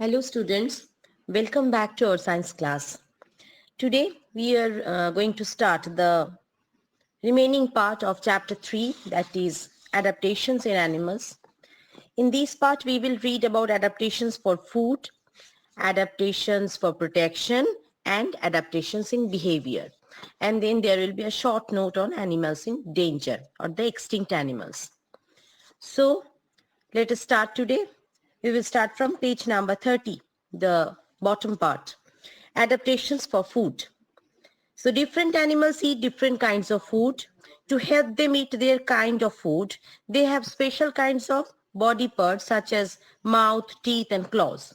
Hello students, welcome back to our science class. Today we are going to start the remaining part of chapter 3, that is adaptations in animals. In this part we will read about adaptations for food, adaptations for protection and adaptations in behavior. And then there will be a short note on animals in danger or the extinct animals. So let us start today. We will start from page number 30, the bottom part. Adaptations for food. So different animals eat different kinds of food. To help them eat their kind of food, they have special kinds of body parts such as mouth, teeth and claws.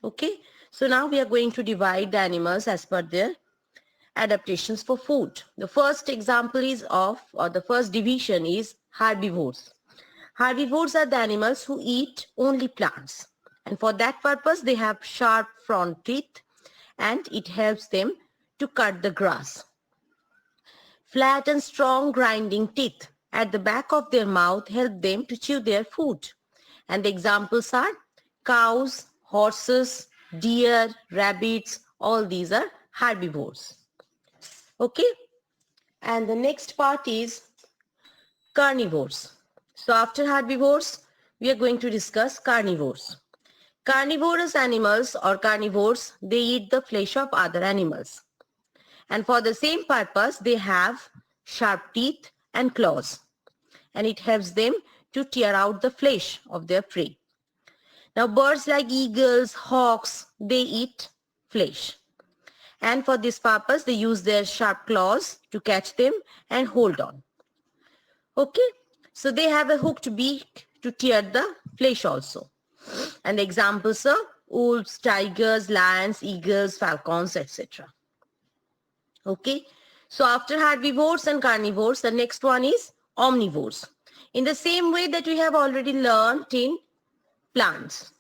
Okay. So now we are going to divide the animals as per their adaptations for food. The first example is the first division is herbivores. Herbivores are the animals who eat only plants. And for that purpose, they have sharp front teeth and it helps them to cut the grass. Flat and strong grinding teeth at the back of their mouth help them to chew their food. And the examples are cows, horses, deer, rabbits, all these are herbivores. Okay. And the next part is carnivores. So after herbivores, we are going to discuss carnivores. Carnivorous animals or carnivores, they eat the flesh of other animals. And for the same purpose, they have sharp teeth and claws. And it helps them to tear out the flesh of their prey. Now birds like eagles, hawks, they eat flesh. And for this purpose, they use their sharp claws to catch them and hold on. Okay. So they have a hooked beak to tear the flesh also. And the examples are wolves, tigers, lions, eagles, falcons, etc. Okay. So after herbivores and carnivores, the next one is omnivores. In the same way that we have already learned in plants.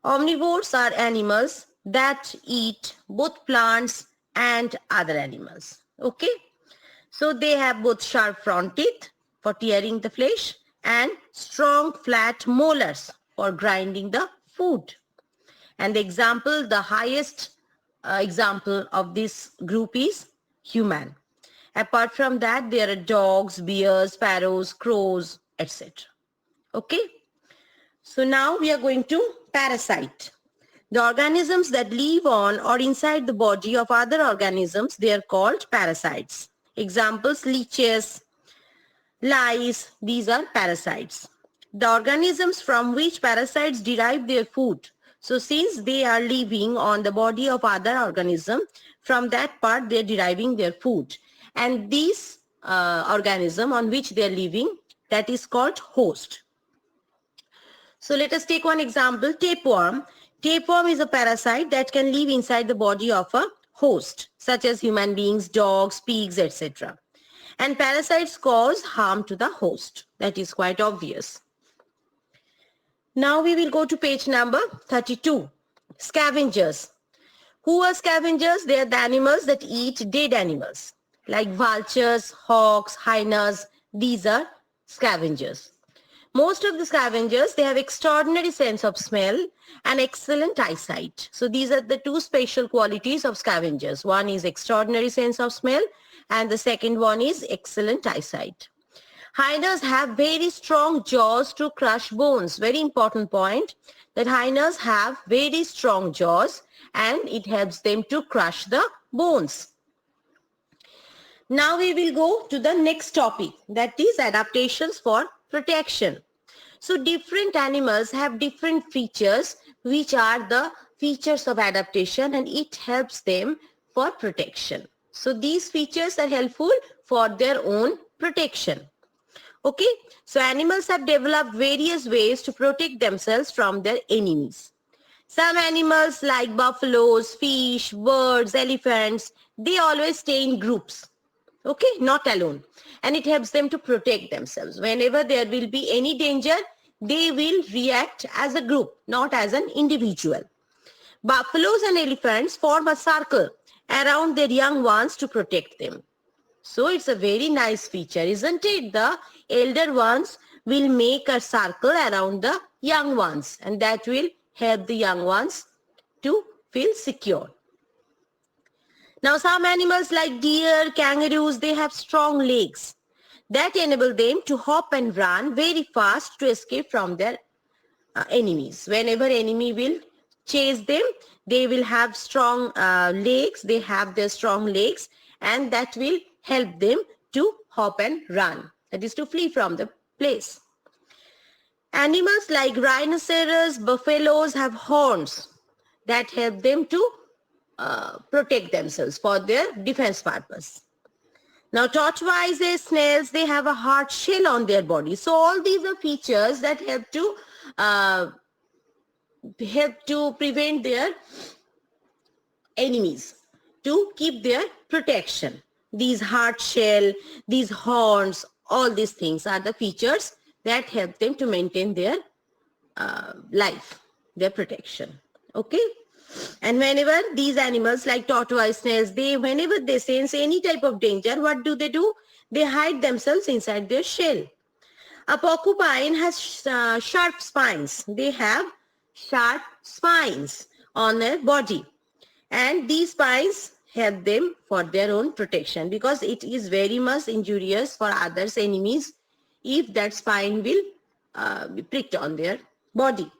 Omnivores are animals that eat both plants and other animals. Okay. So they have both sharp front teeth for tearing the flesh and strong flat molars for grinding the food. And the example, the highest example of this group is human. Apart from that, there are dogs, bears, sparrows, crows, etc. Okay. So now we are going to parasite. The organisms that live on or inside the body of other organisms, they are called parasites. Examples, leeches, lice, these are parasites. The organisms from which parasites derive their food. So since they are living on the body of other organism, from that part they are deriving their food. And this organism on which they are living, that is called host. So let us take one example, tapeworm. Tapeworm is a parasite that can live inside the body of a host, such as human beings, dogs, pigs, etc. And parasites cause harm to the host. That is quite obvious. Now we will go to page number 32. Scavengers. Who are scavengers? They are the animals that eat dead animals, like vultures, hawks, hyenas. These are scavengers. Most of the scavengers, they have extraordinary sense of smell and excellent eyesight. So these are the two special qualities of scavengers. One is extraordinary sense of smell and the second one is excellent eyesight. Hyenas have very strong jaws to crush bones. Very important point that hyenas have very strong jaws and it helps them to crush the bones. Now we will go to the next topic, that is adaptations for protection. So different animals have different features which are the features of adaptation and it helps them for protection. So these features are helpful for their own protection. Okay, so animals have developed various ways to protect themselves from their enemies. Some animals like buffaloes, fish, birds, elephants, they always stay in groups. Okay, not alone. And it helps them to protect themselves. Whenever there will be any danger, they will react as a group, not as an individual. Buffaloes and elephants form a circle around their young ones to protect them. So it's a very nice feature, isn't it? The elder ones will make a circle around the young ones and that will help the young ones to feel secure. Now, some animals like deer, kangaroos, they have strong legs that enable them to hop and run very fast to escape from their enemies. Whenever enemy will chase them, they will have strong legs. They have their strong legs, and that will help them to hop and run. That is to flee from the place. Animals like rhinoceros, buffaloes have horns that help them to protect themselves for their defense purpose. Now, tortoises, snails, they have a hard shell on their body. So all these are features that help to prevent their enemies, to keep their protection. These hard shell, these horns, all these things are the features that help them to maintain their life, their protection. Okay? And whenever these animals like tortoise, snails, whenever they sense any type of danger, what do? They hide themselves inside their shell. A porcupine has sharp spines. They have sharp spines on their body. And these spines help them for their own protection, because it is very much injurious for others' enemies if that spine will be pricked on their body.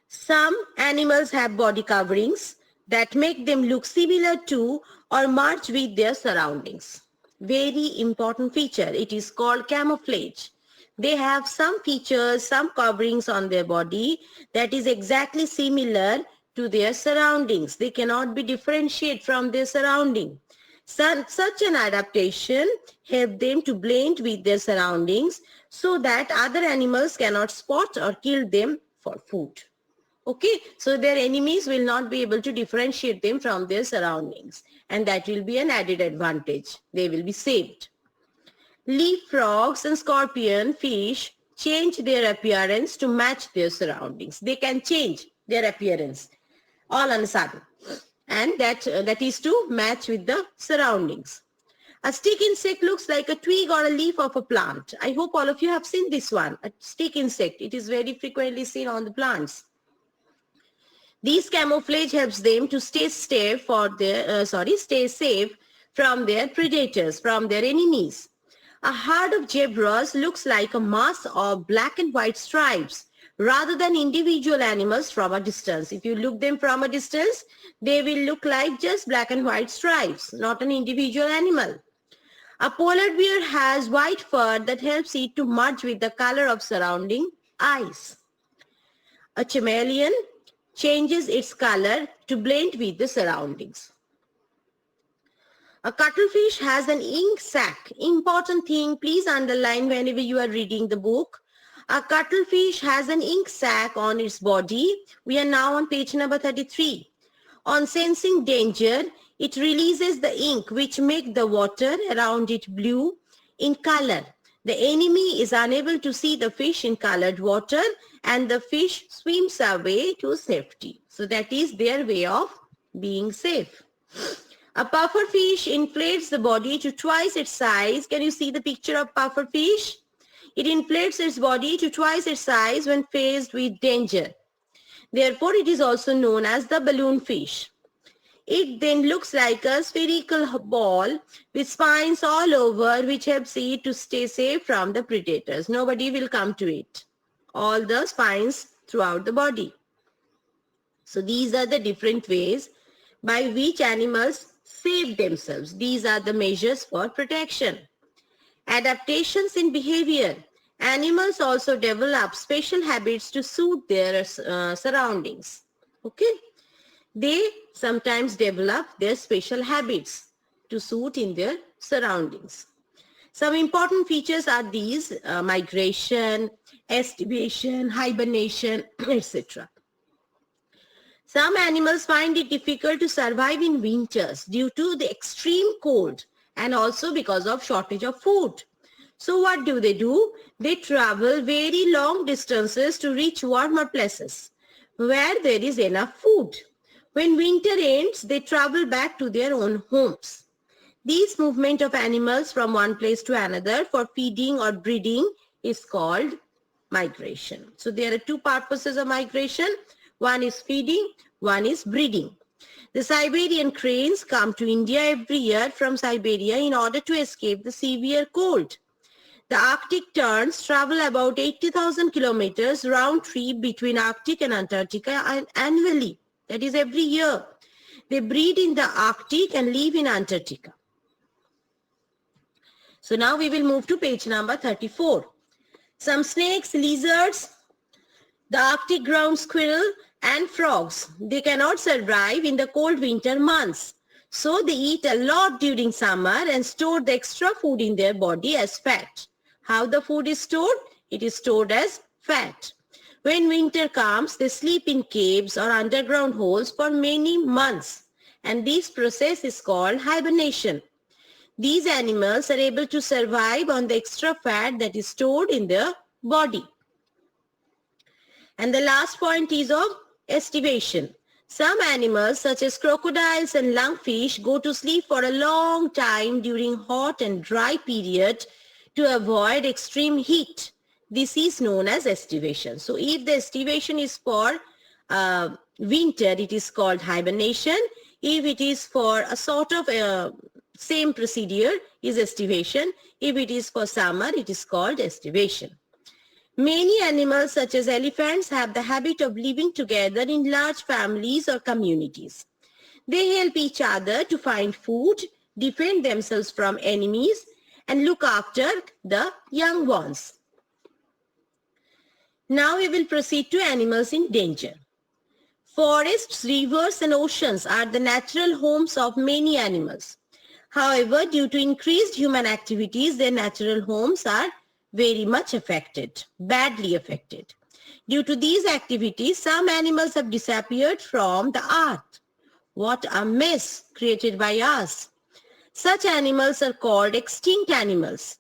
Some animals have body coverings that make them look similar to or merge with their surroundings. Very important feature. It is called camouflage. They have some features, some coverings on their body that is exactly similar to their surroundings. They cannot be differentiated from their surrounding. Such an adaptation helps them to blend with their surroundings so that other animals cannot spot or kill them for food. Okay, so their enemies will not be able to differentiate them from their surroundings, and that will be an added advantage. They will be saved. Leaf frogs and scorpion fish change their appearance to match their surroundings. They can change their appearance all on a sudden, and that is to match with the surroundings. A stick insect looks like a twig or a leaf of a plant. I hope all of you have seen this one, a stick insect. It is very frequently seen on the plants. These camouflage helps them to stay safe from their predators, from their enemies. A herd of zebras looks like a mass of black and white stripes rather than individual animals from a distance. If you look them from a distance, they will look like just black and white stripes, not an individual animal. A polar bear has white fur that helps it to merge with the color of surrounding ice. A chameleon changes its color to blend with the surroundings. A cuttlefish has an ink sac. Important thing, please underline whenever you are reading the book. A cuttlefish has an ink sac on its body. We are now on page number 33. On sensing danger, it releases the ink which makes the water around it blue in color. The enemy is unable to see the fish in colored water, and the fish swims away to safety. So that is their way of being safe. A pufferfish inflates the body to twice its size. Can you see the picture of pufferfish? It inflates its body to twice its size when faced with danger. Therefore, it is also known as the balloon fish. It then looks like a spherical ball with spines all over, which helps it to stay safe from the predators. Nobody will come to it. All the spines throughout the body. So these are the different ways by which animals save themselves. These are the measures for protection. Adaptations in behavior. Animals also develop special habits to suit their surroundings. Okay? They sometimes develop their special habits to suit in their surroundings. Some important features are these: migration, estivation, hibernation, etc. Some animals find it difficult to survive in winters due to the extreme cold and also because of shortage of food. So what do? They travel very long distances to reach warmer places where there is enough food. When winter ends, they travel back to their own homes. This movement of animals from one place to another for feeding or breeding is called migration. So there are two purposes of migration. One is feeding, one is breeding. The Siberian cranes come to India every year from Siberia in order to escape the severe cold. The Arctic terns travel about 80,000 kilometers round trip between Arctic and Antarctica annually. That is every year. They breed in the Arctic and live in Antarctica. So now we will move to page number 34. Some snakes, lizards, the Arctic ground squirrel and frogs, they cannot survive in the cold winter months. So they eat a lot during summer and store the extra food in their body as fat. How the food is stored? It is stored as fat. When winter comes, they sleep in caves or underground holes for many months. And this process is called hibernation. These animals are able to survive on the extra fat that is stored in their body. And the last point is of estivation. Some animals such as crocodiles and lungfish go to sleep for a long time during hot and dry period to avoid extreme heat. This is known as estivation. So if the estivation is for winter, it is called hibernation. If it is for a sort of same procedure is estivation. If it is for summer, it is called estivation. Many animals such as elephants have the habit of living together in large families or communities. They help each other to find food, defend themselves from enemies, and look after the young ones. Now we will proceed to animals in danger. Forests, rivers, and oceans are the natural homes of many animals. However, due to increased human activities, their natural homes are very much affected, badly affected. Due to these activities, some animals have disappeared from the earth. What a mess created by us. Such animals are called extinct animals.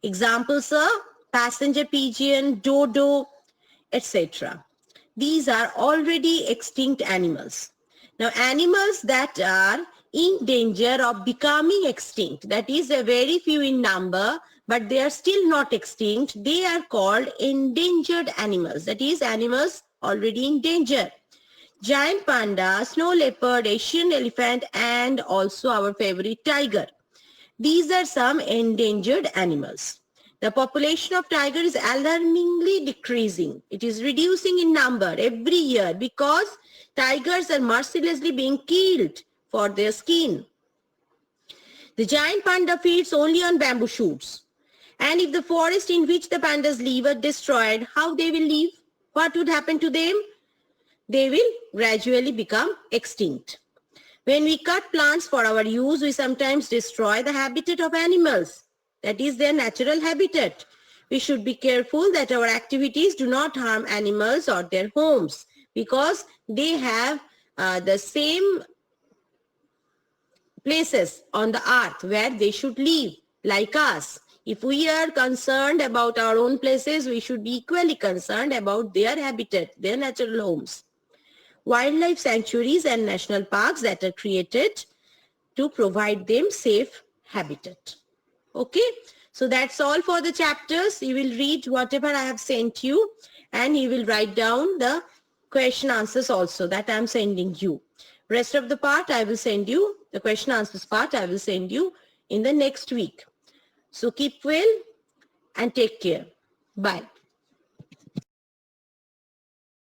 Examples are passenger pigeon, dodo, etc. These are already extinct animals. Now, animals that are in danger of becoming extinct, that is a very few in number, but they are still not extinct, they are called endangered animals. That is animals already in danger. Giant panda, snow leopard, Asian elephant, and also our favorite tiger. These are some endangered animals. The population of tiger is alarmingly decreasing. It is reducing in number every year because tigers are mercilessly being killed for their skin. The giant panda feeds only on bamboo shoots. And if the forest in which the pandas live are destroyed, how they will live? What would happen to them? They will gradually become extinct. When we cut plants for our use, we sometimes destroy the habitat of animals. That is their natural habitat. We should be careful that our activities do not harm animals or their homes because they have the same places on the earth where they should live like us. If we are concerned about our own places, we should be equally concerned about their habitat, their natural homes. Wildlife sanctuaries and national parks that are created to provide them safe habitat. Okay, so that's all for the chapters. You will read whatever I have sent you and you will write down the question answers also that I am sending you. Rest of the part I will send you, the question answers part I will send you in the next week. So keep well and take care. Bye.